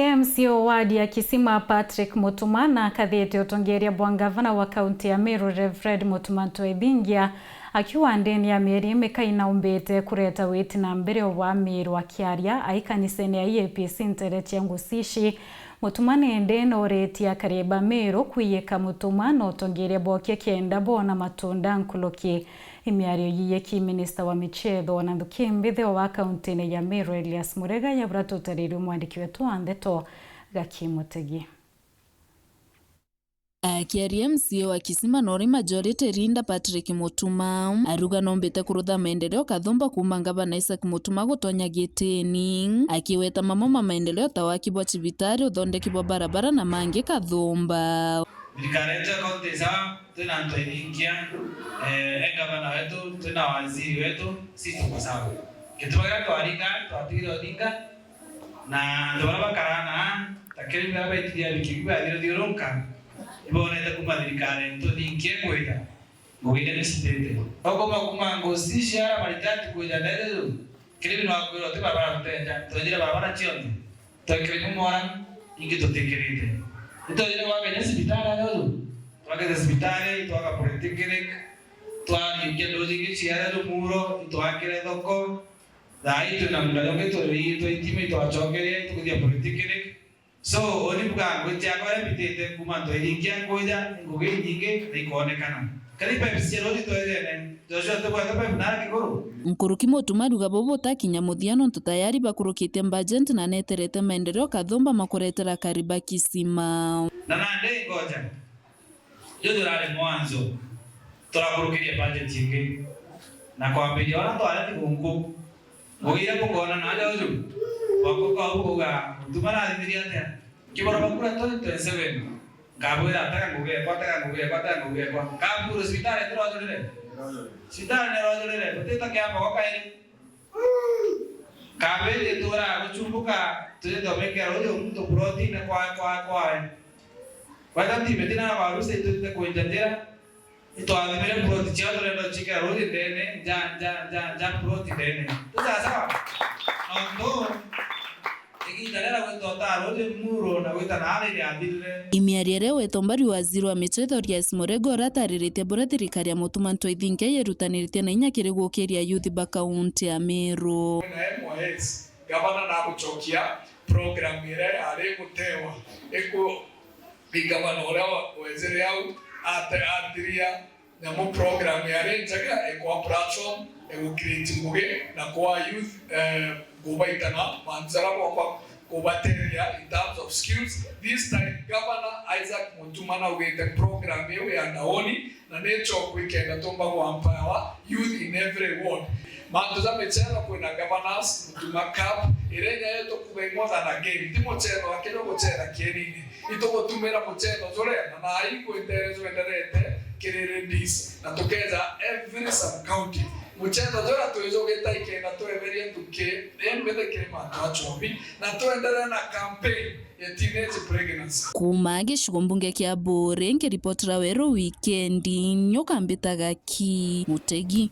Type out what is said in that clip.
Nake MCO wadi ya Kisima Patrick Mutuma na kathete utongeria bwa gavana wa kaunti ya Meru Reverend Mutuma Ntwebingia akiwa ndeni ya mieri mikaina umbete kureta witi na mbere wa Meru akiaria aikanisene ya EAPC internet ya ngusishi Mutuma nende no reti ya kariba Meru kuyeka Mutuma no utongeria bwa kenda bona matunda nkuloki imiario yiyeki minister wa michezo wanathuki mbithe wa kaunti ya Meru Elias Murega yabrato tariri mwandiki wetu Andeto Gakimutegi. Akiaria MCO wa Kisima Nori Majority Rinda Patrick Mutuma aruga nombete kurutha maendeleo kathumba kuma gavana Isaac Mutuma gutonya gitini akiweta mamoma maendeleo tawaki bwa cibitari uthondeki bwa barabara na mangi kathumba. Nikareta kaunti sawa tuna Ntwebingia gavana wetu tuna waziri wetu sisi tuko sawa kitwaga twarika twatira odinga na ndo bakarana takiri baba itiya bikigwa dironka ibonete kumadhirikane Ntwebingia kwenda ngwide nisitete okoma kumango sishara maritati kwenda lelo kiribi no akwiro te baba kutenda twendira baba chionde takiri mumora ingito tekerite Ntwendira wabenya sibitara lelo twageze sibitari twaga polytechnic twari dozingi chiara muro twakire doko dai tunamda yoke to intime twachokere tukudia polytechnic so oni buga ngoja kwa bitete kuma Ntwebingia ngoja ngoge nyinge nikuonekana kalipa psikolojia toene Joshua kwa sababu na kigoro Nkuruki Mutuma ruga bobo takinya muthiano ntutayari bakurukite budget na neterete maendeleo kathumba makuretera kariba Kisima na nande ngoja Jodorale mwanzo turakurukiria budget yingi na kwambia wana twara tigungu ngogira kukona na leo wako kwa kuga tumana athiria atia kibora bakura 27 ngabwira ataka nguge kwa kaburu hospitali turajorere sitani rojorere poteta kyamba kwakaini kabele tora kuchumbuka tuzo meke rojo mtu protein kwa tanti medina barusa ituta kuendelea ito ademere protein chato leo chika rojo dene ja protein dene tuza sawa ndo imiariere wetombari waziri wa michezo Elias Murega ratariritie bura thirikari ya Mutuma Ntwebingia yerutaniritie na inya kiri gukiria youth ba kaunti ya Meru gavana na gucokia program ire ari gutewa eko bigavana ora wezere au atiria na mo program yare njaga eko platform eko create muge na kwa youth gobaitana manzara kwa kubateria in terms of skills. This time Governor Isaac Mutuma na ugete program yewe ya naoni na necho kwikenda tomba kwa empower youth in every ward. Mantuza mechela kwa na governors Mutuma Cup irenya yeto kubengoza na game timo chelo akelo kuchela kienini ito kutumira muchelo zore na haiko intereso enderete kirere dis na tokeza every sub county muchendo zora tuwezo geta ikenda tueveria tuke embele kirema twachobi na tuendelea na campaign ya teenage pregnancy kuma gicigo mbunge kia Bore ngiripotera wero weekend nyoka mbitaga ki Mutegi.